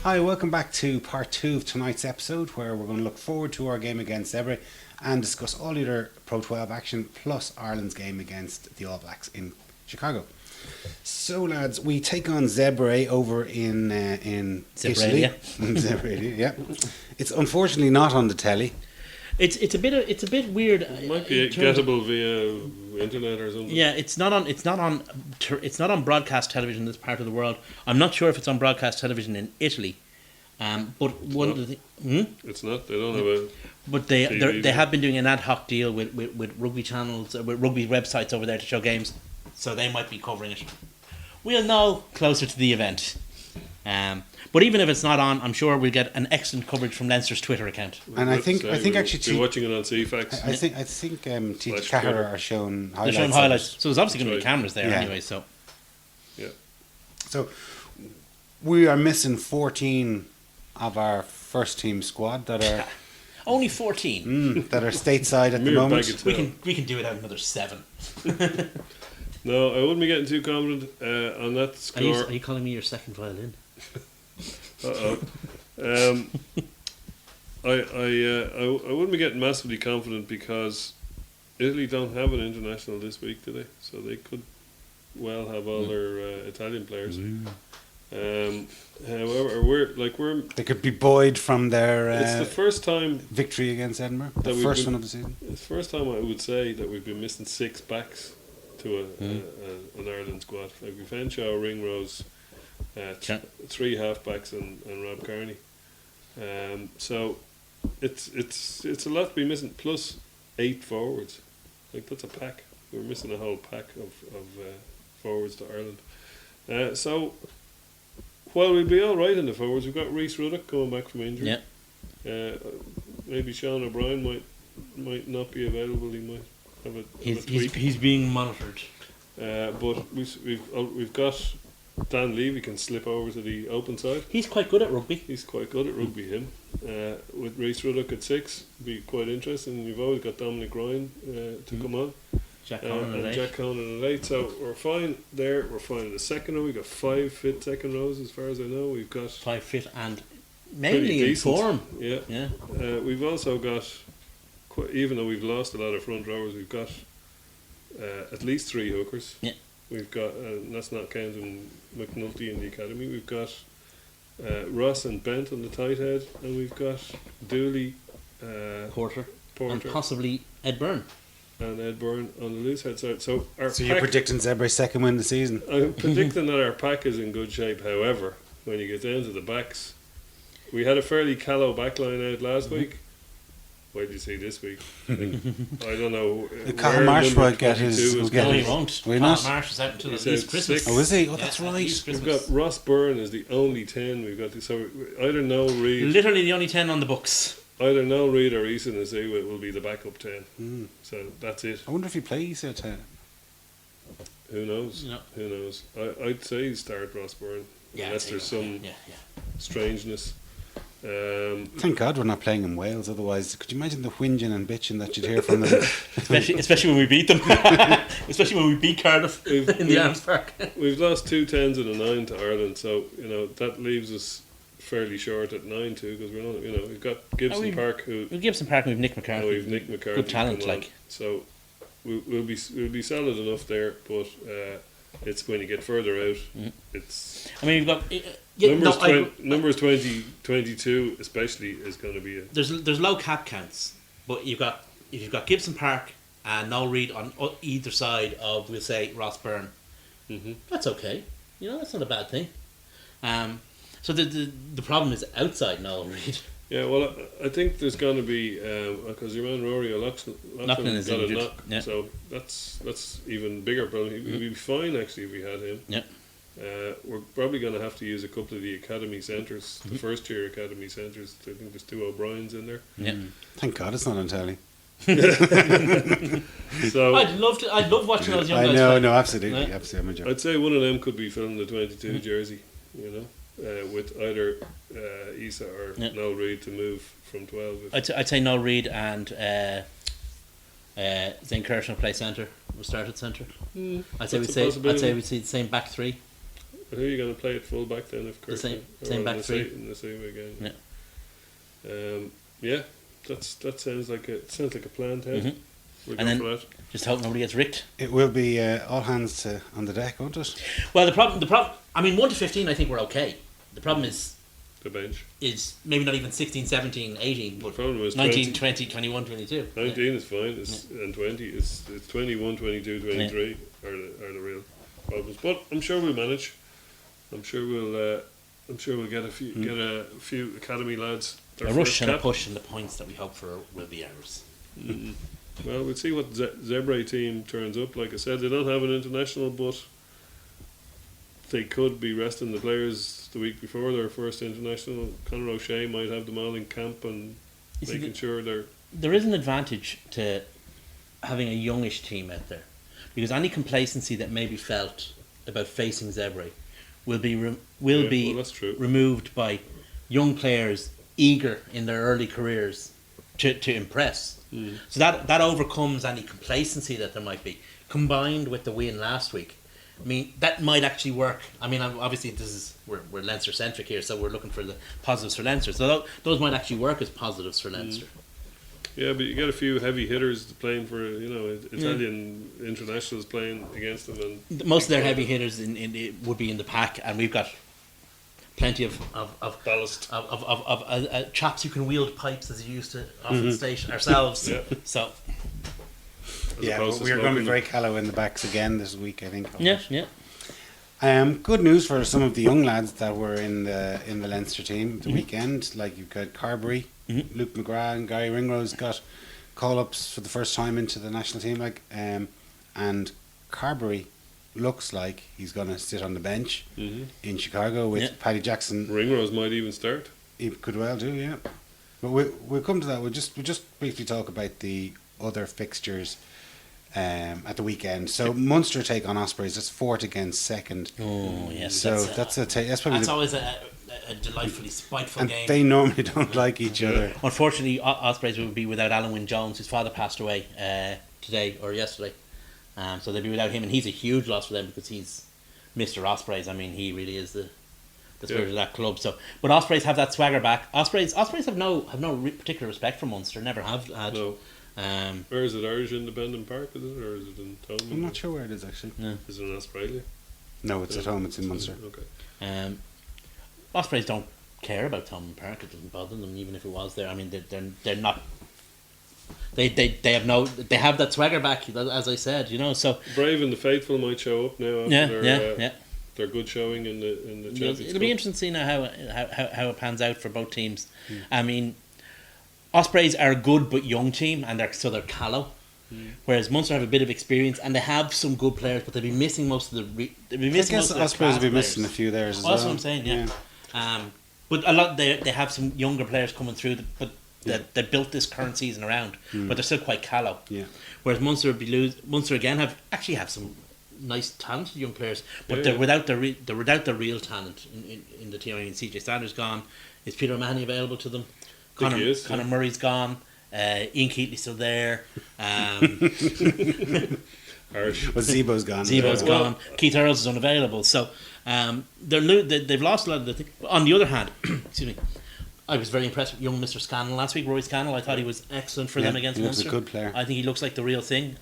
Hi, welcome back to part 2 of tonight's episode, where we're going to look forward to our game against Zebre and discuss all the other Pro 12 action plus Ireland's game against the All Blacks in Chicago. So, lads, we take on Zebre over in Italy. Zebre, yeah. It's unfortunately not on the telly. It's a bit weird. It might be gettable via internet or something. Yeah, it's not on broadcast television in this part of the world. I'm not sure if it's on broadcast television in Italy. But one of the it's not. They don't have a. But they have been doing an ad hoc deal with rugby channels, with rugby websites over there to show games, so they might be covering it. We'll know closer to the event. But even if it's not on, I'm sure we'll get an excellent coverage from Leinster's Twitter account. And I think actually we're watching it on CFAX. I think TG Cahir are showing highlights. They're showing highlights. So there's obviously going to be cameras there anyway. So yeah. So we are missing 14 of our first team squad that are only 14 that are stateside at the moment. We can do it at another 7. No, I wouldn't be getting too confident on that score. Are you calling me your second violin? I wouldn't be getting massively confident because Italy don't have an international this week, do they? So they could well have all their Italian players. However, they could be buoyed from their. It's the first time victory against Edinburgh. The first one of the season. It's the first time I would say that we've been missing 6 backs to an Ireland squad. Like we've Henshaw, Ringrose, 3 halfbacks, and Rob Kearney. So it's a lot to be missing. Plus 8 forwards. Like that's a pack. We're missing a whole pack of forwards to Ireland. So. Well, we'll be all right in the forwards. We've got Rhys Ruddock coming back from injury. Yeah. Maybe Sean O'Brien might not be available. He might have a tweak. He's being monitored. But we've got Dan Levy can slip over to the open side. He's quite good at rugby. Him. With Rhys Ruddock at 6, be quite interesting. We've always got Dominic Ryan to come on. Jack Conan at 8. So we're fine there. We're fine in the second row. We've got 5 fit second rows as far as I know. We've got 5 fit and mainly in form. Yeah. We've also got, even though we've lost a lot of front rowers, we've got at least 3 hookers. Yeah. We've got, and that's not counting McNulty in the academy. We've got Ross and Bent on the tight head, and we've got Dooley, Porter, and possibly Ed Byrne. And Ed Byrne on the loose head side. So you're predicting Zebre's second win of the season? I'm predicting that our pack is in good shape. However, when you get down to the backs, we had a fairly callow backline out last week. What did you see this week? I don't know. Cathal Marsh will get his. No, he won't. Cathal Marsh is out until at least Christmas. 6. Oh, is he? Oh, that's right. We've got Ross Byrne is the only 10 we've got. So either Noel Reid. Literally the only 10 on the books. Either Noel Reid or Eason Azua will be the backup 10. So that's it. I wonder if he plays at 10. Who knows? No. Who knows? I'd say start Ross Byrne. Unless there's some strangeness. Thank God we're not playing in Wales. Otherwise, could you imagine the whinging and bitching that you'd hear from them? especially when we beat them. Especially when we beat Cardiff in the Arms Park. We've lost 2 10s and a 9 to Ireland, so that leaves us fairly short at 9 too, because we've got Gibson Park we've Gibson Park and we've Nick McCarthy. We've Nick McCarthy. Good talent, like. So we'll be solid enough there, but it's when you get further out. It's. I mean, we've got numbers 20, 22 especially is going to be there's low cap counts, but if you've got Gibson Park and Noel Reid on either side of, we'll say, Ross Byrne, that's okay. That's not a bad thing. So the problem is outside Noel Reid. Yeah, well, I think there's going to be because your man Rory O'Loughlin is got a injured. knock, so that's even bigger problem. He'd be fine actually if we had him. Yeah. We're probably going to have to use a couple of the academy centres, the first year academy centres. I think there's 2 O'Briens in there. Yeah. Thank God it's not on telly. So I'd love watching those young guys. No, absolutely. I'd say one of them could be filling the 22 jersey, with either Isa or Noel Reid to move from 12. I'd say Noel Reid and Zane Kirshner play centre. We'll start at centre. I'd say we'd see the same back 3. Who are you going to play at full back then? If The same or back three. In the same again. Yeah. Yeah, that sounds like a plan, Ted. Mhm. We're And going then- for that. Just hope nobody gets ricked. It will be all hands on the deck, won't it? Well, the problem. I mean, 1 to 15, I think we're okay. The problem The bench. is maybe not even 16, 17, 18, The but problem is 19, 20, 20, 21, 22. 19 is fine, and 20 it's 21, 22, 23 are the real problems. But I'm sure we'll manage. I'm sure we'll get a few academy lads. Their A first rush and a cap. push, and the points that we hope for will be ours. Well, we'll see what Zebre team turns up. Like I said, they don't have an international, but they could be resting the players the week before their first international. Conor O'Shea might have them all in camp and You see, making sure they're. there is an advantage to having a youngish team out there, because any complacency that may be felt about facing Zebre will be Well, that's true. removed by young players eager in their early careers to impress. So that overcomes any complacency that there might be, combined with the win last week. I mean, that might actually work. I mean, obviously we're Leinster centric here, so we're looking for the positives for Leinster. So those might actually work as positives for Leinster. Yeah, but you get a few heavy hitters playing for Italian internationals playing against them, and Most of their heavy hitters would be in the pack, and we've got plenty of ballast. chaps who can wield pipes, as you used to often state ourselves. Yeah. So Yeah, opposed to we're going to be smoking very callow in the backs again this week, I think. yeah. Good news for some of the young lads that were in the Leinster team the weekend. Like you've got Carberry, Luke McGrath, and Gary Ringrose got call-ups for the first time into the national team. And Carberry looks like he's going to sit on the bench in Chicago with Paddy Jackson. Ringrose might even start. He could well do, yeah. But we'll come to that. We'll just briefly talk about the other fixtures at the weekend. So Munster take on Ospreys. That's 4th against 2nd. Oh yes. So that's probably that's always a delightfully spiteful and game. they normally don't like each other. Unfortunately, Ospreys will be without Alan Wynne Jones, whose father passed away today or yesterday. So they'll be without him, and he's a huge loss for them because he's Mr. Ospreys. I mean, he really is the spirit of that club. So, but Ospreys have that swagger back. Ospreys have no particular respect for Munster. Never have had. No. Where is it? Irish Independent Park, is it, or is it in Thomond? I'm not sure where it is actually. Is it in Australia? No, it's at home. It's in Munster. Okay. Ospreys don't care about Thomond Park. It doesn't bother them, even if it was there. I mean, they're not. They have that swagger back, as I said, So Brave and the Faithful might show up now after their good showing in the Champions It'll Cup. be interesting to see now how it pans out for both teams. I mean, Ospreys are a good but young team, and they're callow. Whereas Munster have a bit of experience, and they have some good players, but they'll be missing most of the. They'll be missing I most guess of their Ospreys will be class missing a players. few there as well. That's what I'm saying. Yeah. But a lot they have some younger players coming through, that they built this current season around, but they're still quite callow. Yeah. Whereas Munster again have some nice talented young players, but Yeah, they're yeah. without the real talent in the team. I mean, CJ Sanders gone. Is Peter O'Mahony available to them? Think he is, Conor yeah. Murray's gone. Ian Keatley's still there. Harsh. But Zebo's gone. Zebo's Well- gone. Keith Earls is unavailable. So they've lost a lot of the thing. On the other hand, excuse me, I was very impressed with young Mr. Scannell last week. Roy Scannell, I thought he was excellent for Yeah, them against he looks a Munster. good player. I think he looks like the real thing.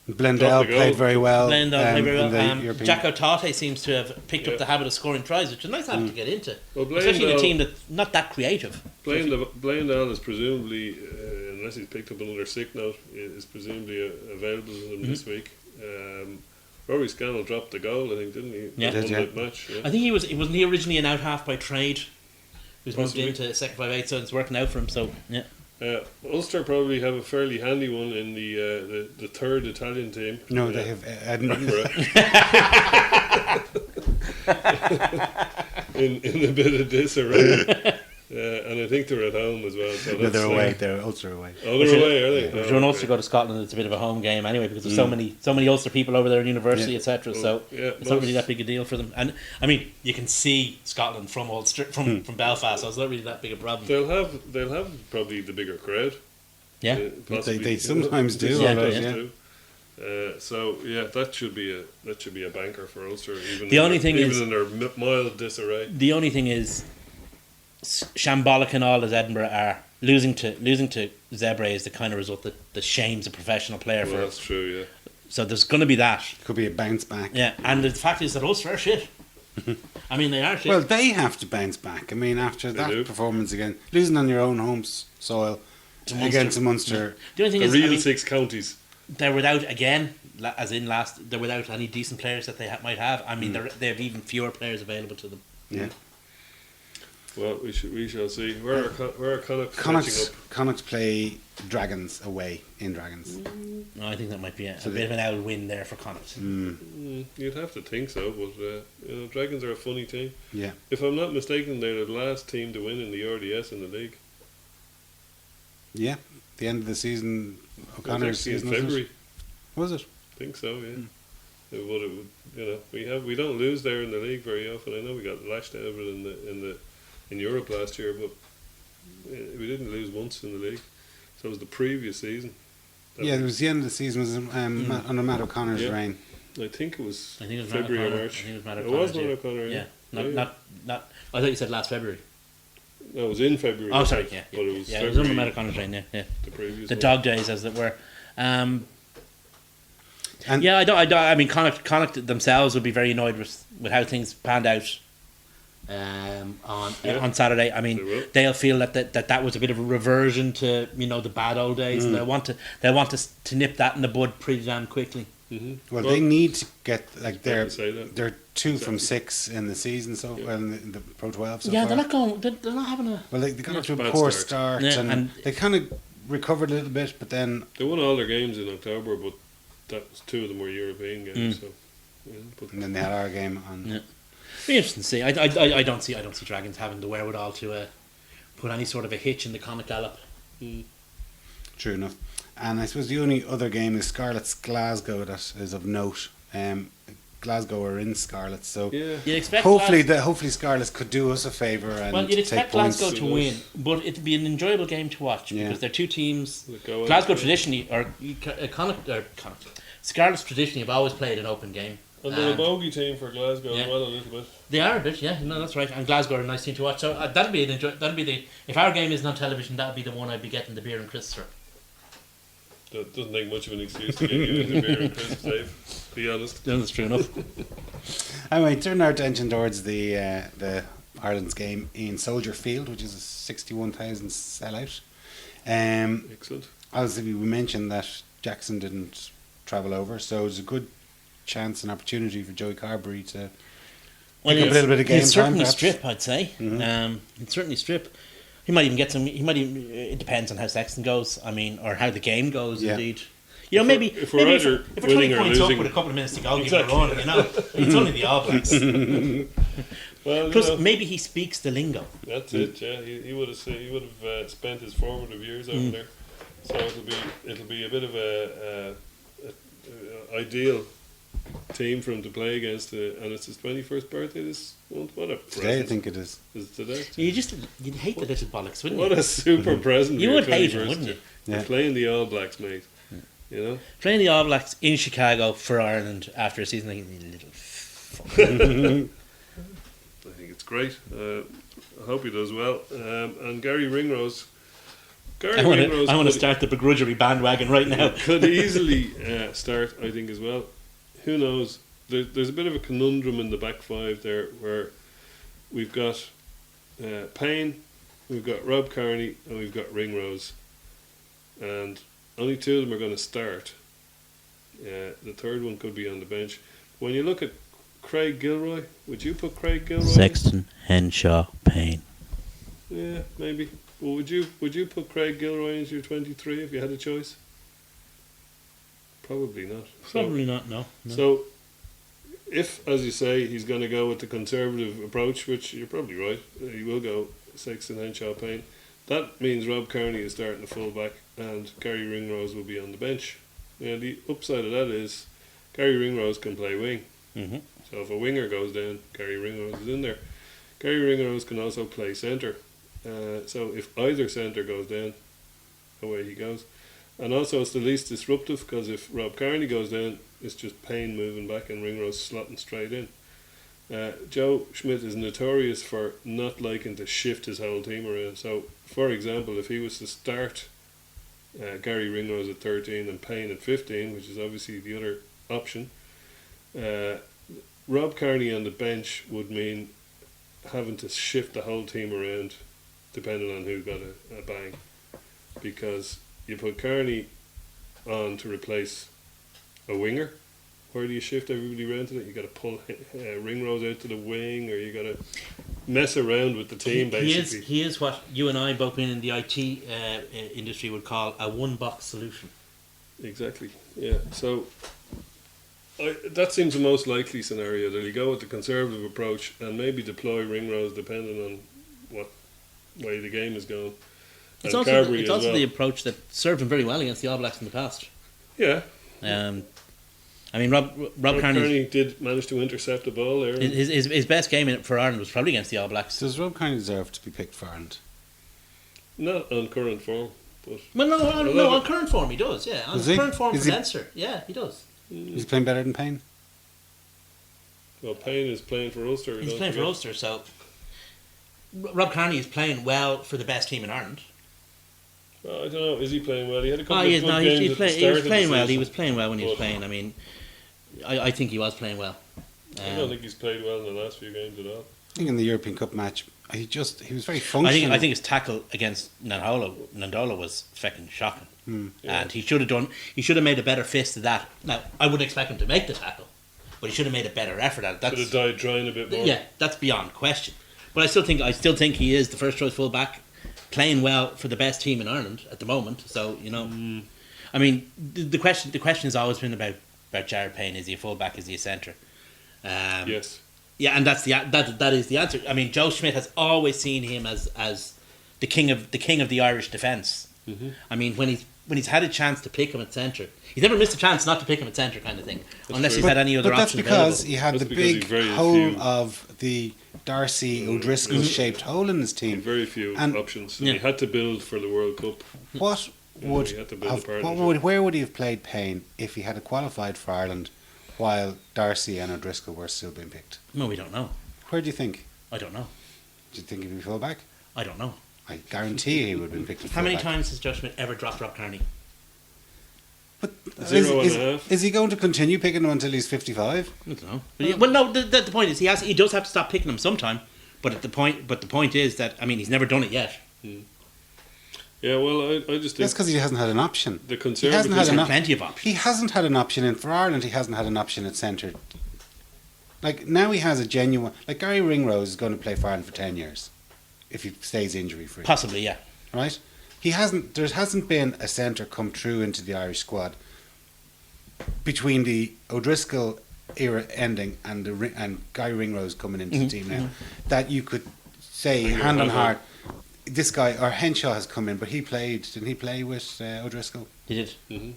Blendell Dropped the goal. played very well. Blendell played very in the well. European- Jack O'Tate seems to have picked up Yeah. the habit of scoring tries, which is a nice habit to get into. Well, Especially in a Blendell- team that's not that creative. Blendell is presumably, unless he's picked up another sick note, is presumably available to them this week. Rory Scannell dropped the goal, I think, didn't he? Yeah. Won Did, yeah. that match. Yeah. I think he wasn't he originally an out half by trade. He was moved Possibly. into second 5/8, so it's working out for him. So yeah. Ulster probably have a fairly handy one in the third Italian team. No, they have Edinburgh. in a bit of disarray. And I think they're at home as well. So No, that's, they're away. They're Ulster away. Oh, they're away, are they? If you're an Ulster go to Scotland, it's a bit of a home game anyway because there's so many Ulster people over there in university, Yeah. etc. So yeah, it's not really that big a deal for them. And I mean, you can see Scotland from Ulster, from Belfast, so it's not really that big a problem. They'll have probably the bigger crowd. Yeah, Possibly. They sometimes do, Yeah, Sometimes yeah. do. So yeah, that should be a banker for Ulster. Even The only thing is- in their mild disarray. The only thing is, shambolic and all as Edinburgh are, losing to Zebre is the kind of result that shames a professional player Well, for. that's true. Yeah. So there's going to be that. Could be a bounce back. Yeah, and the fact is that Ulster are shit. I mean, they are shit. Well, they have to bounce back. I mean, after They that do. performance again, losing on your own home soil To Munster. against Munster. The only thing The is, real I mean, 6 counties. they're without again, they're without any decent players that they might have. I mean, they have even fewer players available to them. Yeah. Well, we shall see. Where are Connacht catching Connacht, up? Connacht play Dragons away in Dragons. No, I think that might be a So bit of an out win there for Connacht. You'd have to think so, but Dragons are a funny team. Yeah. If I'm not mistaken, they're the last team to win in the RDS in the league. Yeah. The end of the season, It was O'Connor's actually in season, February. Was it? I think so. Yeah. It would, we don't lose there in the league very often. I know we got lashed out of it in Europe last year, but we didn't lose once in the league. So it was the previous season. Yeah, it was the end of the season. Was under Matt O'Connor's Yeah. reign. I think it was. I think it was Matt February or O'Connor. March. I think it was Matt It O'Connor. was Matt O'Connor. Yeah, Yeah. not. I thought you said last February. No, it was in February. Oh, sorry. Yeah, But it was yeah. It was under February, Matt O'Connor's reign. Yeah. the previous. The one. dog days, as it were. And Yeah, I don't. I mean, Connacht themselves would be very annoyed with how things panned out on Saturday. I mean, They will. they'll feel that was a bit of a reversion to the bad old days, and they'll want to nip that in the bud pretty damn quickly. Mhm. well, they need to get like fair to say that. they're 2 from 6 in the season. So well, in the Pro 12. So Yeah, far. they're not going. They're not having a. Well, they got off to a Bad poor start. start, Yeah, and and- they kind of recovered a little bit, but then They won all their games in October, but that was 2 of them were European games. So, but and then they had our game on. Yeah. Be interesting to see. I don't see Dragons having the wherewithal to put any sort of a hitch in the Connacht gallop. True enough. And I suppose the only other game is Scarlets Glasgow that is of note. Glasgow are in Scarlets, so yeah, You'd expect hopefully Scarlets could do us a favour and Well, you'd take expect points. Glasgow to win, but it'd be an enjoyable game to watch Yeah. because they're two teams. Go on. Glasgow traditionally, or Connacht, Scarlets traditionally have always played an open game. and they're a And bogey team for Glasgow Yeah. as well a little bit. they are a bit, yeah. No, that's right. And Glasgow are a nice team to watch. So that'd be if our game isn't on television, that'd be the one I'd be getting the beer and crisps for. That doesn't take much of an excuse to get you into beer and crisps, Dave. Be honest. Yeah, that's true enough. Anyway, turn our attention towards the Ireland's game in Soldier Field, which is a 61,000 sellout. Excellent. Obviously, we mentioned that Jackson didn't travel over, so there's a good chance and opportunity for Joey Carberry to pick up a little bit of game he'd certainly time, perhaps. strip, I'd say. He'd certainly strip. He might even get some. He might even. It depends on how Sexton goes. I mean, or how the game goes. Yeah. Indeed. You know, maybe if we're maybe either if we're 20 winning or points up losing- with a couple of minutes to go, Exactly. give it a run. You know, it's only the All Blacks. Well, Plus, maybe he speaks the lingo. that's it. Yeah, he would have spent his formative years over there, so it'll be a bit of a ideal team for him to play against. And it's his 21st birthday this month. What a present! Today, I think it is. Is it today? You'd hate the little bollocks, wouldn't What you? a super present! You for would your hate him, 21st. wouldn't you? You're Yeah. playing the All Blacks, mate. You know. Playing the All Blacks in Chicago for Ireland after a season like you little fuck. I think it's great. I hope he does well. And Gary Ringrose. I want to could- start the begrudgery bandwagon right now. could easily start, I think, as well. Who knows? There's a bit of a conundrum in the back five there where we've got Payne, we've got Rob Kearney, and we've got Ringrose. And only 2 of them are going to start. The third one could be on the bench. When you look at Craig Gilroy, would you put Craig Gilroy? Sexton, Henshaw, Payne. Yeah, maybe. Well, would you put Craig Gilroy into your 23 if you had a choice? Probably not. Probably not. No. So, if, as you say, he's going to go with the conservative approach, which you're probably right, he will go Sexton, Henshaw, Payne. That means Rob Kearney is starting the full back and Gary Ringrose will be on the bench. Now, the upside of that is Gary Ringrose can play wing. Mm-hmm. So if a winger goes down, Gary Ringrose is in there. Gary Ringrose can also play centre. So if either centre goes down, away he goes. And also it's the least disruptive, because if Rob Kearney goes down, it's just Payne moving back and Ringrose slotting straight in. Joe Schmidt is notorious for not liking to shift his whole team around. So, for example, if he was to start Gary Ringrose at 13 and Payne at 15, which is obviously the other option, Rob Kearney on the bench would mean having to shift the whole team around depending on who got a bang. Because you put Kearney on to replace a winger. Where do you shift everybody around to that? You got to pull Ringrose out to the wing, or you got to mess around with the team. Basically, he is what you and I, both being in the IT industry, would call a one-box solution. Exactly. Yeah. So that seems the most likely scenario. That you go with the conservative approach and maybe deploy Ringrose depending on what way the game is going. It's also the approach that served him very well against the All Blacks in the past. Yeah. I mean, Rob Kearney did manage to intercept the ball there. His best game for Ireland was probably against the All Blacks. Does Rob Kearney deserve to be picked for Ireland? Not on current form, but on current form he does. Yeah, on current form for Leinster, yeah, he does. Is he playing better than Payne? Well, Payne is playing for Ulster. He's playing for Ulster, so Rob Kearney is playing well for the best team in Ireland. Well, I don't know. Is he playing well? He had a couple of he good was games at the start of the playing well. season. He was playing well when he was playing. I mean, I think he was playing well. I don't think he's played well in the last few games at all. I think in the European Cup match, he was very functional. I think his tackle against Nandola was fucking shocking. Yeah. And he should have made a better fist of that. Now, I wouldn't expect him to make the tackle, but he should have made a better effort at it. Should have died trying a bit more. Yeah, that's beyond question. But I still think he is the first choice fullback, playing well for the best team in Ireland at the moment. So I mean, the question has always been about Jared Payne. Is he a fullback? Is he a centre? Yes. Yeah, and that is the answer. I mean, Joe Schmidt has always seen him as the king of the Irish defence. Mm-hmm. I mean, when he's had a chance to pick him at centre, he's never missed a chance not to pick him at centre, kind of thing. Unless he's had any other option But that's because available. he had the big hole of the Darcy O'Driscoll shaped hole in his team. Very few options. Yeah. He had to build for the World Cup. What would he had to build a partnership. where would he have played Payne if he had qualified for Ireland while Darcy and O'Driscoll were still being picked? No, we don't know. Where do you think? I don't know. Do you think he'd be fullback? I don't know. I guarantee he would have been picked. How many times has Joe Schmidt ever dropped Rob Kearney? But 0.5. is he going to continue picking him until he's 55? I don't know. Well, no. The point is he does have to stop picking him sometime. But the point is that, I mean, he's never done it yet. Yeah, well, I just think That's because he hasn't had an option. the He Conservatives hasn't had Plenty of options. He hasn't had an option in for Ireland. He hasn't had an option at centre. Like now, he has a genuine. Like Gary Ringrose is going to play for Ireland for 10 years, if he stays injury free. Possibly, yeah. Right? He hasn't. There hasn't been a centre come true into the Irish squad between the O'Driscoll era ending and Gary Ringrose coming into the team now that you could say hand on heart. This guy or Henshaw has come in, but didn't he play with O'Driscoll? He did. Mm-hmm.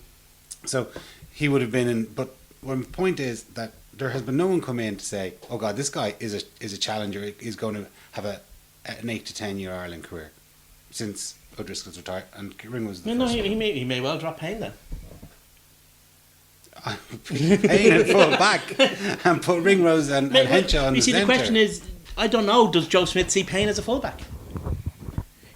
So he would have been in. But my point is that there has been no one come in to say, "Oh God, this guy is a challenger. He's going to have an 8 to 10 year Ireland career," since O'Driscoll's retired and Ring was the first. He may well drop Payne then. Payne at full back and put Ringrose and Henshaw on the see, centre. the question is, I don't know. Does Joe Schmidt see Payne as a fullback?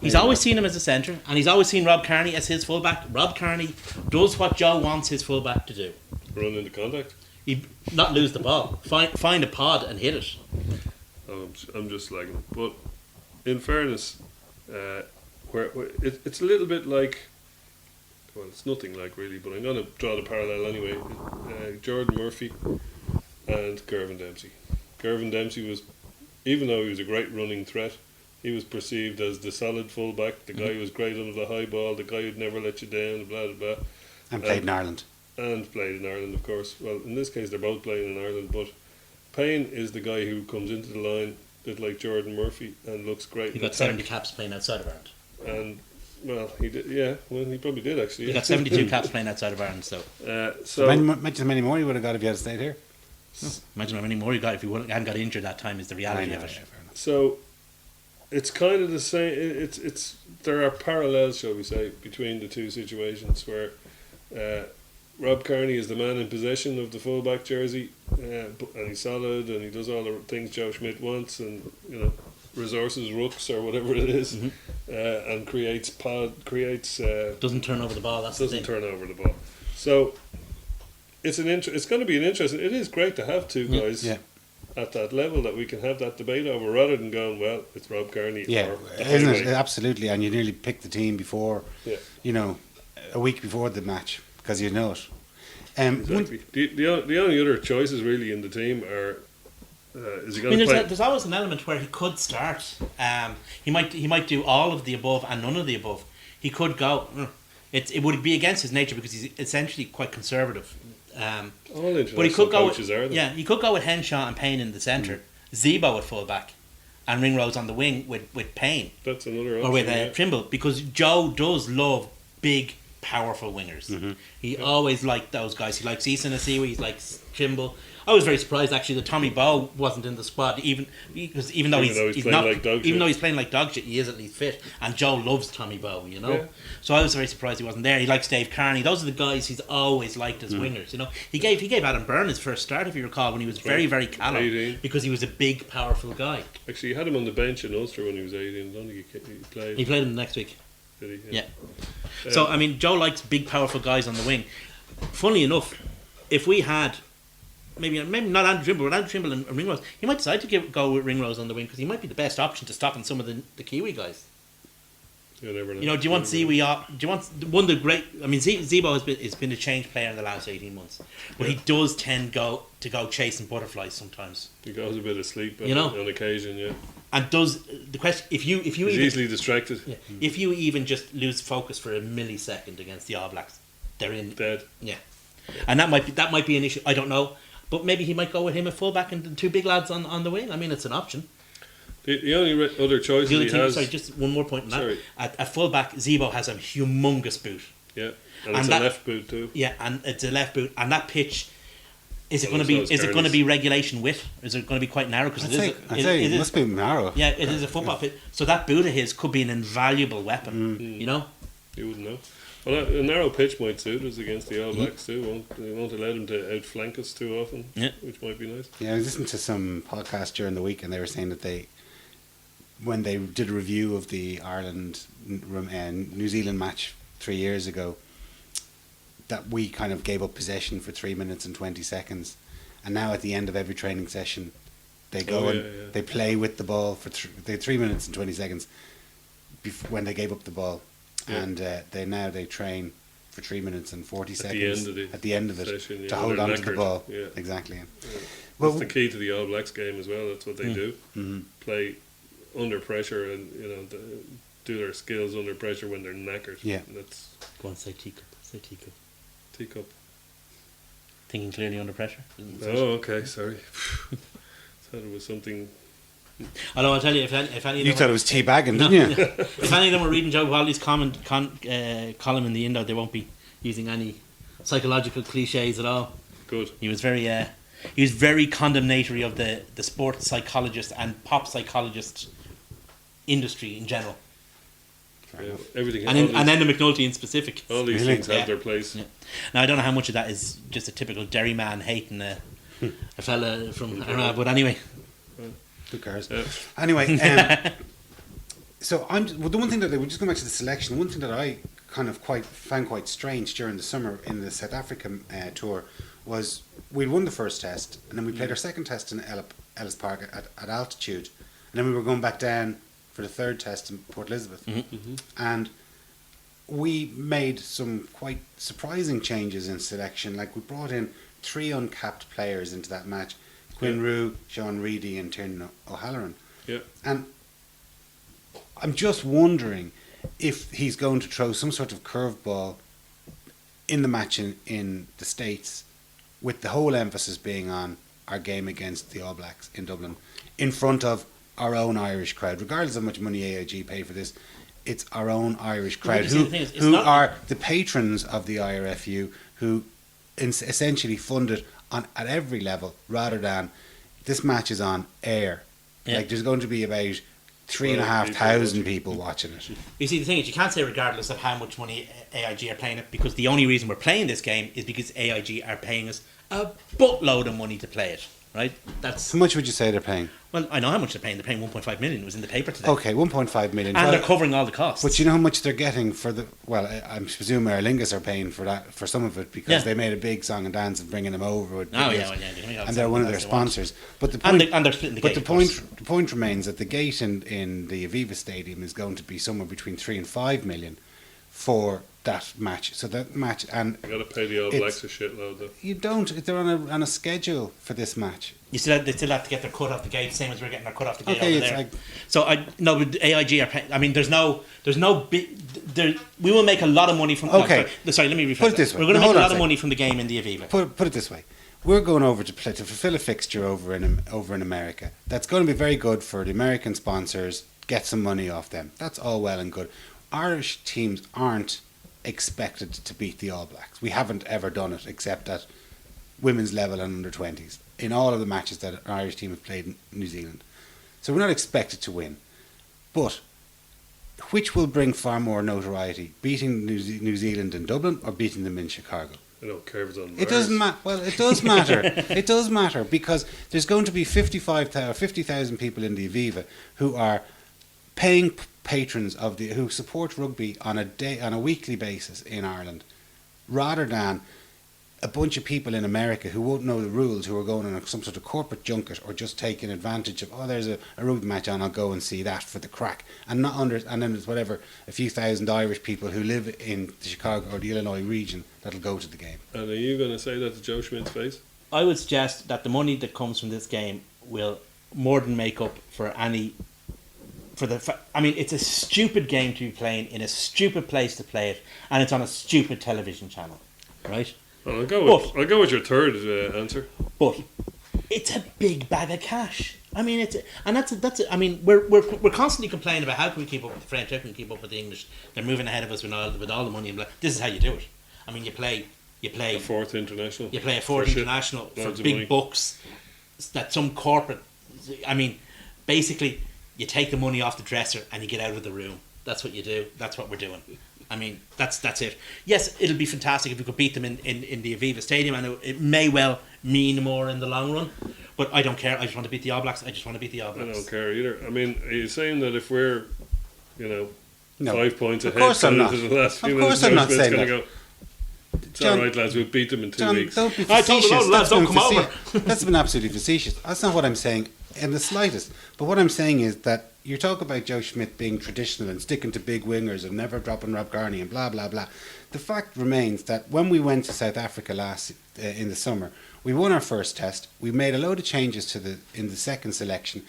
He's always seen him as a centre, and he's always seen Rob Kearney as his fullback. Rob Kearney does what Joe wants his fullback to do. run into contact. He not lose the ball. Find a pod and hit it. I'm just slagging. But in fairness, it's a little bit like, well, it's nothing like really, but I'm going to draw the parallel anyway. Jordan Murphy and Gervin Dempsey. Gervin Dempsey was, even though he was a great running threat, he was perceived as the solid fullback, the guy who was great under the high ball, the guy who'd never let you down, blah, blah, blah. And played in Ireland. And played in Ireland, of course. Well, in this case, they're both playing in Ireland, but Payne is the guy who comes into the line, a bit like Jordan Murphy, and looks great. He got 70 caps playing outside of Ireland. And, well, he did, yeah, well, he probably did actually. He got 72 caps playing outside of Ireland, so. Imagine how many more you would have got if you had stayed here. Imagine how many more you got if you hadn't got injured that time, is the reality of it. So, it's kind of the same. It's there are parallels, shall we say, between the two situations where Rob Kearney is the man in possession of the fullback jersey, and he's solid, and he does all the things Joe Schmidt wants, and resources rooks or whatever it is, and creates Doesn't turn over the ball. That's the doesn't thing. turn over the ball. So it's going to be an interesting. It is great to have two guys at that level that we can have that debate over, rather than going, well, it's Rob Kearney. Yeah, or the isn't it? highway. Absolutely. And you nearly pick the team before, Yeah. a week before the match because you know it. Exactly. The only other choices really in the team are is he I going mean, to play? there's always an element where he could start. He might do all of the above and none of the above. He could go. It would be against his nature because he's essentially quite conservative. All international But he could go. coaches are they? Yeah, he could go with Henshaw and Payne in the centre, Zebo at full back, and Ringrose on the wing with Payne That's another option. or with yeah. Trimble, because Joe does love big, powerful wingers. He always liked those guys. He likes Easton Asiwi, he likes Trimble. I was very surprised actually that Tommy Bowe wasn't in the squad, even though he's playing not, like dog even shit. though he's playing like dog shit, he is at least fit. And Joe loves Tommy Bowe, Yeah. So I was very surprised he wasn't there. He likes Dave Carney. Those are the guys he's always liked as wingers. He gave Adam Byrne his first start, if you recall, when he was very, very callow, 18. because he was a big, powerful guy. Actually, he had him on the bench in Ulster when he was 18. I don't think he played. He played him the next week. Did he? Yeah. So I mean, Joe likes big, powerful guys on the wing. Funnily enough, if we had maybe not Andrew Trimble, but Andrew Trimble and Ringrose, he might decide to go with Ringrose on the wing because he might be the best option to stopping some of the Kiwi guys. You never know. Do you want Ziwi? Do you want one of the great? I mean, Zebo has been a changed player in the last 18 months, but he does tend to go chasing butterflies sometimes. He goes a bit asleep on occasion, yeah. And does the question if you He's even, easily distracted. yeah, if you even just lose focus for a millisecond against the All Blacks, they're in. Dead. Yeah, and that might be an issue. I don't know, but maybe he might go with him at fullback and the two big lads on the wing. I mean, it's an option. The only other choice The other he thing, has, sorry, just one more point on that. Sorry. At fullback, Zebo has a humongous boot. yeah, And and it's that- a left boot too. Yeah, and it's a left boot, and that pitch. Is it Well, going to be? it's Is it going to Kearney's. be regulation width? Is it going to be quite narrow? Because I'd it is. say it it is- must be narrow. Yeah, it is a football pitch. So that boot of his could be an invaluable weapon. You know. You wouldn't know. Well, a narrow pitch might suit us against the All Blacks too. They won't allow them to outflank us too often, Yeah. which might be nice. Yeah, I was listening to some podcast during the week, and they were saying that when they did a review of the Ireland New Zealand match 3 years ago, that we kind of gave up possession for 3 minutes and 20 seconds, and now at the end of every training session, they go they play with the ball for 3 minutes and 20 seconds when they gave up the ball, and they train for 3 minutes and 40 seconds at the end of it session, to when hold they're on to the knackered. ball. Yeah. Exactly. Yeah. That's the key to the All Blacks game as well. That's what they do. Mm-hmm. Play under pressure and do their skills under pressure when they're knackered. Yeah. And that's Go on, say teacup. Say teacup. teacup. Thinking clearly under pressure. Oh, okay. Sorry. Thought it was something. Although I'll tell you, if any of You them thought it was teabagging, didn't you? if any of them were reading Joe Wildey's column in the Indo, they won't be using any psychological cliches at all. Good. He was very condemnatory of the sports psychologist and pop psychologist industry in general, Yeah, everything. and then the McNulty in specific. all these Really? things have Yeah. their place. Yeah. Now I don't know how much of that is just a typical Derry man hating a fella from Armagh, but anyway. Who cares? Yeah. Anyway, so the one thing that we're just going back to the selection. One thing that I kind of found quite strange during the summer in the South African tour was we'd won the first test, and then we played our second test in Ellis Park at altitude, and then we were going back down for the third test in Port Elizabeth, and we made some quite surprising changes in selection. Like we brought in 3 uncapped players into that match: Quinn Rue, Sean Reedy, and Tiernan O'Halloran. Yeah. And I'm just wondering if he's going to throw some sort of curveball in the match in the States, with the whole emphasis being on our game against the All Blacks in Dublin, in front of our own Irish crowd, regardless of how much money AIG pay for this. It's our own Irish crowd who are the patrons of the IRFU, who essentially fund it at every level, rather than this match is on air. Yeah. Like there's going to be about 3,500 people watching it. You see, the thing is, you can't say regardless of how much money AIG are paying it, because the only reason we're playing this game is because AIG are paying us a buttload of money to play it, right? That's How much would you say they're paying? Well, I know how much they're paying. They're paying 1.5 million. It was in the paper today. Okay, 1.5 million. And they're covering all the costs. But you know how much they're getting for the... Well, I presume Aer Lingus are paying for that, for some of it, because they made a big song and dance of bringing them over with videos, and they're one of their sponsors. But the point, and they're splitting the gate. But the point remains that the gate in the Aviva Stadium is going to be somewhere between 3 and 5 million for that match. So that match, and you got to pay the All Blacks a shitload though. You don't. They're on a schedule for this match. They still have to get their cut off the gate, same as we're getting our cut off the gate Okay, over it's there. like, so but AIG are paying. I mean, there's no big. We will make a lot of money from. Okay, sorry, let me rephrase. Put it this way. We're going to Hold make a on lot a of second. money from the game in the Aviva. Put it this way. We're going over to play to fulfill a fixture over in America. That's going to be very good for the American sponsors. Get some money off them. That's all well and good. Irish teams aren't expected to beat the All Blacks. We haven't ever done it except at women's level and under 20s in all of the matches that an Irish team have played in New Zealand. So we're not expected to win. But which will bring far more notoriety, beating New Zealand in Dublin or beating them in Chicago? I don't care if it's on. It doesn't matter. Well, it does matter. It does matter because there's going to be 50,000 people in the Aviva who are paying patrons who support rugby on a weekly basis in Ireland, rather than a bunch of people in America who won't know the rules, who are going on some sort of corporate junket or just taking advantage of, there's a rugby match on, I'll go and see that for the crack, and then there's a few thousand Irish people who live in the Chicago or the Illinois region that'll go to the game. And are you going to say that to Joe Schmidt's face? I would suggest that the money that comes from this game will more than make up for any. I mean, it's a stupid game to be playing in a stupid place to play it, and it's on a stupid television channel, right? Well, I'll go with your third answer. But it's a big bag of cash. I mean, I mean, we're constantly complaining about how can we keep up with the French, how can we keep up with the English? They're moving ahead of us with all the money. And this is how you do it. I mean, you play A fourth international. You play a fourth international for big bucks. That some corporate. I mean, basically, you take the money off the dresser and you get out of the room. That's what you do. That's what we're doing. I mean, that's it. Yes, it'll be fantastic if we could beat them in the Aviva Stadium, and it may well mean more in the long run. But I don't care. I just want to beat the All Blacks. I don't care either. I mean, are you saying that if we're, No. 5 points Of ahead course I'm not. into the last few Of minutes, course I'm not Joe Smith's saying gonna that. go, it's John- all right, lads, we'll beat them in 2 John, weeks. don't be I told facetious. the Lord, lads, don't That's come been over. That's been absolutely facetious. That's not what I'm saying in the slightest. But what I'm saying is that you talk about Joe Schmidt being traditional and sticking to big wingers and never dropping Rob Garney and blah, blah, blah. The fact remains that when we went to South Africa in the summer, we won our first test. We made a load of changes in the second selection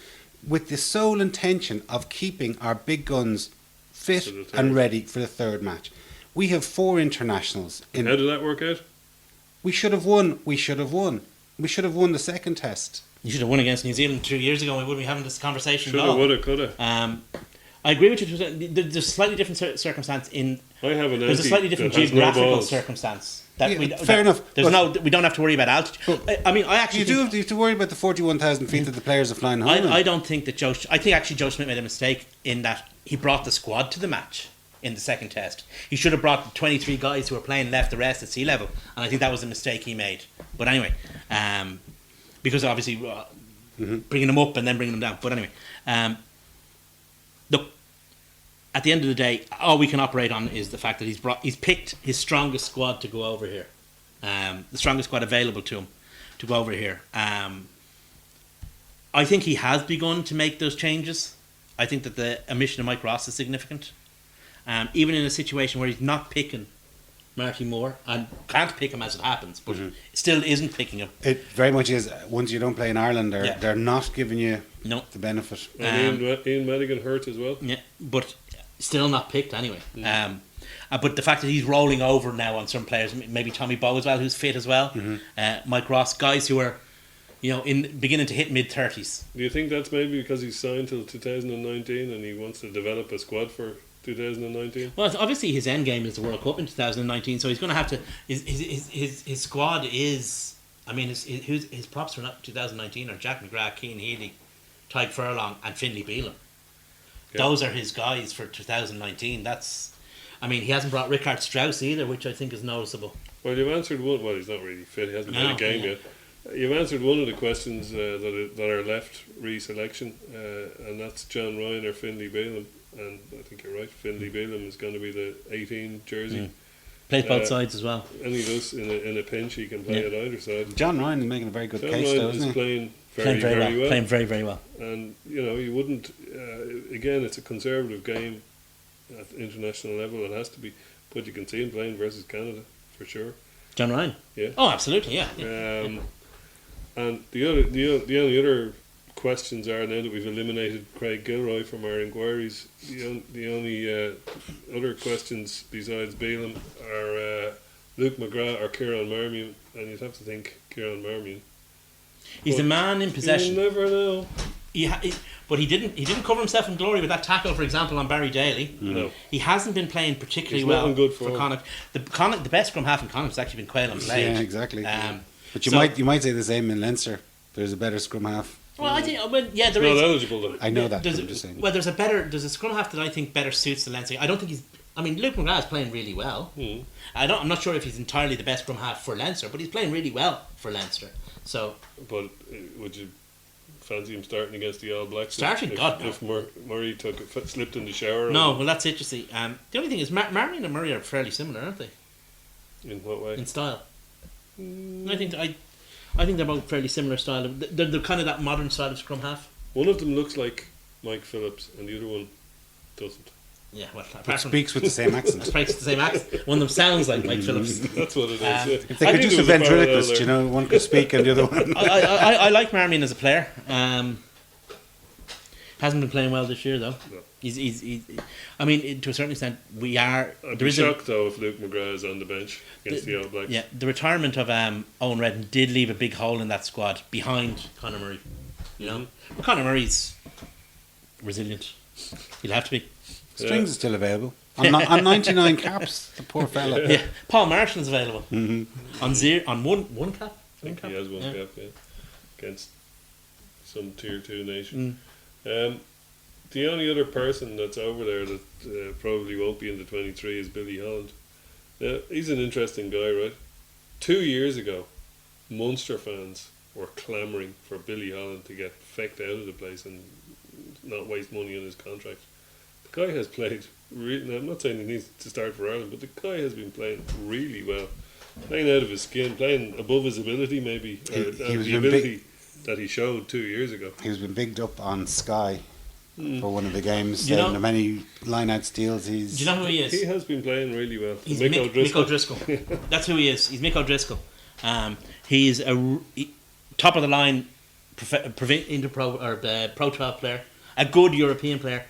with the sole intention of keeping our big guns fit and ready for the third match. We have 4 internationals. How did that work out? We should have won. We should have won the second test. You should have won against New Zealand 2 years ago. We wouldn't be having this conversation at Shoulda, all. woulda, coulda. I agree with you. There's a slightly different circumstance There's a slightly different geographical circumstance. Fair enough. We don't have to worry about altitude. I mean, I actually You have to worry about the 41,000 feet that the players are flying home. I don't think that I think actually Joe Smith made a mistake in that he brought the squad to the match in the second test. He should have brought the 23 guys who were playing left the rest at sea level, and I think that was a mistake he made. But anyway, because obviously bringing them up and then bringing them down. But anyway, look, at the end of the day, all we can operate on is the fact that he's picked his strongest squad to go over here, the strongest squad available to him to go over here. I think he has begun to make those changes. I think that the omission of Mike Ross is significant. Even in a situation where he's not picking Marty Moore and can't pick him as it happens, but still isn't picking him. It very much is. Once you don't play in Ireland, they're not giving you the benefit. And Ian Madigan hurt as well. Yeah, but still not picked anyway. But the fact that he's rolling over now on some players, maybe Tommy Bowe as well, who's fit as well, Mike Ross, guys who are, in beginning to hit mid-30s. Do you think that's maybe because he's signed till 2019 and he wants to develop a squad for 2019? Well, obviously his end game is the World Cup in 2019, so he's going to have to. His squad is. I mean, his props for 2019 are Jack McGrath, Keane Healy, Tyke Furlong, and Finlay Beelan. those are his guys for 2019. I mean, he hasn't brought Rickard Strauss either, which I think is noticeable. Well, you've answered one. Well, he's not really fit. He hasn't played a game yet. You've answered one of the questions that are left re-selection, and that's John Ryan or Finlay Bealham. And I think you're right. Finlay Bealham is going to be the 18 jersey. Plays both sides as well. And he does in a pinch. He can play at either side. John Ryan is making a very good John case, Ryan though, is isn't he? playing Playing very well. Playing very, very well. And you wouldn't. Again, it's a conservative game at international level. It has to be, but you can see him playing versus Canada for sure. John Ryan. Yeah. Oh, absolutely. Yeah. And the only other questions are, now that we've eliminated Craig Gilroy from our inquiries, the only other questions besides Bealham are Luke McGrath or Kieran Marmion, and you'd have to think Kieran Marmion. He's the man in possession. You never know. But he didn't cover himself in glory with that tackle, for example, on Barry Daly. No. He hasn't been playing particularly He's well not good for Connacht. The best scrum half in Connacht has actually been Quayle and Blade. Yeah, exactly. But you so- might say the same in Leinster. There's a better scrum half. Well, I think there He's is. not eligible though. I know that. There's I'm just saying. there's a scrum half that I think better suits the Leinster. I don't think he's. I mean, Luke McGrath is playing really well. I'm not sure if he's entirely the best scrum half for Leinster, but he's playing really well for Leinster. So, But would you fancy him starting against the All Blacks? Starting? God, no. If Murray slipped in the shower? no, well, that's it, you see. The only thing is, Marion and Murray are fairly similar, aren't they? In what way? In style. I think they're both fairly similar style. They're kind of that modern style of scrum half. One of them looks like Mike Phillips, and the other one doesn't. Yeah, well, It apart from speaks with the same accent. speaks the same accent. One of them sounds like Mike Phillips. That's what it is. Yeah. If I they could think just there was a parallel ventriloquist, there. one could speak and the other one. I like Marmion as a player. Hasn't been playing well this year though. No. He's I mean, to a certain extent, we are. I'd There be is shocked though if Luke McGrath is on the bench against the All Blacks. Yeah, the retirement of Owen Redden did leave a big hole in that squad behind Conor Murray. You know, but Conor Murray's resilient. He'll have to be. Strings is still available. On 99 caps, the poor fella. Yeah, Paul Marshall is available on one cap. I think he has one cap, yeah, against some tier 2 nation. The only other person that's over there that probably won't be in the 23 is Billy Holland. Now, he's an interesting guy, right? 2 years ago, Munster fans were clamouring for Billy Holland to get fecked out of the place and not waste money on his contract. The guy has played now, I'm not saying he needs to start for Ireland, but the guy has been playing really well, playing out of his skin, playing above his ability maybe, or He was the been ability that he showed 2 years ago. He's been bigged up on Sky for one of the games. Do you know- The many line-out steals. Do you know who he is? He has been playing really well. He's Mick Mick O'Driscoll. That's who he is. He's Mick O'Driscoll. He's top of the line Interpro or Pro 12 player, a good European player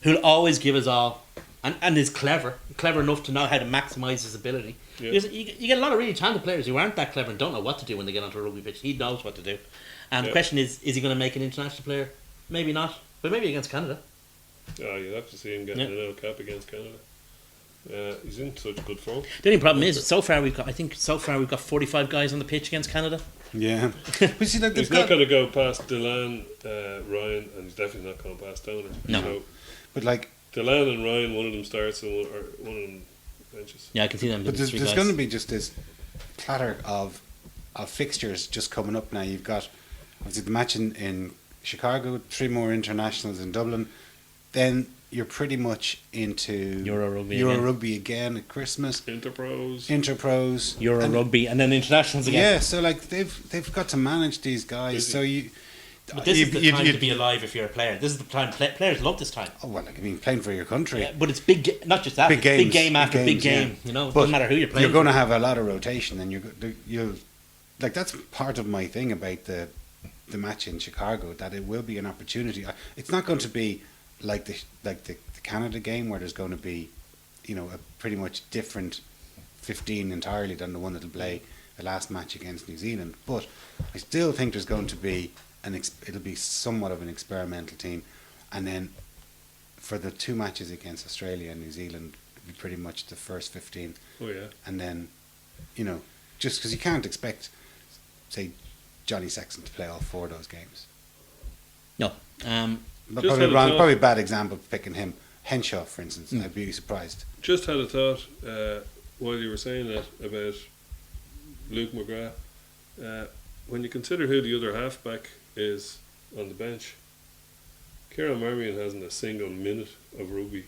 who'll always give his all, and is clever enough to know how to maximise his ability. Yeah. Because you get a lot of really talented players who aren't that clever and don't know what to do when they get onto a rugby pitch. He knows what to do. And the question is he going to make an international player? Maybe not, but maybe against Canada. Oh, you'd have to see him getting an L cap against Canada. He's in such good form. The only problem is so far we've got 45 guys on the pitch against Canada. Yeah. But see, like, He's not going to go past Delan, Ryan, and he's definitely not going past Donor. No. So But like, Delan and Ryan, one of them starts and one of them benches. Yeah, I can see them. but there's three guys. going to be just this clatter of fixtures just coming up now. You've got obviously the match in Chicago, 3 more internationals in Dublin. Then you're pretty much into Euro Rugby again at Christmas. Interpros. Euro Rugby, and then internationals again. Yeah, so like they've got to manage these guys. So you. But this is the time to be alive if you're a player. This is the time players love this time. Oh well, like, I mean, playing for your country. Yeah, but it's big, not just that. Big games, big game after big big games, game. yeah. You know, it But doesn't matter who you're playing. You're going to have a lot of rotation, and you'll like that's part of my thing about the match in Chicago, that it will be an opportunity. It's not going to be like the Canada game where there's going to be, a pretty much different 15 entirely than the one that'll play the last match against New Zealand. But I still think there's going to be it'll be somewhat of an experimental team, and then for the 2 matches against Australia and New Zealand, it'll be pretty much the first 15. Oh yeah. And then, just because you can't expect, say, Johnny Sexton to play all 4 of those games. No. But Just probably had a wrong. thought. Probably a bad example of picking him. Henshaw, for instance. I'd be surprised. Just had a thought while you were saying that about Luke McGrath. When you consider who the other halfback is on the bench, Kieran Marmion hasn't a single minute of rugby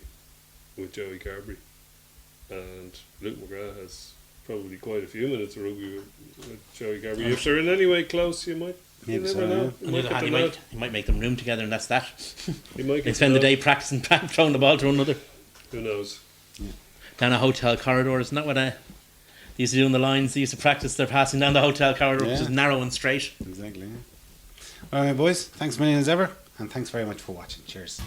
with Joey Carberry, and Luke McGrath has probably quite a few minutes of rugby with Joey Carberry. If they're in any way close, you might. You Maybe never so, know. yeah. You might get the lad. He might make them room together, and that's that. You might They get spend the lad. day practicing throwing the ball to one another Who knows? down a hotel corridor. Isn't that what they used to do in the lines? They used to practice their passing down the hotel corridor, which Yeah. is narrow and straight. Exactly. Yeah. All right, boys. Thanks a million as ever, and thanks very much for watching. Cheers.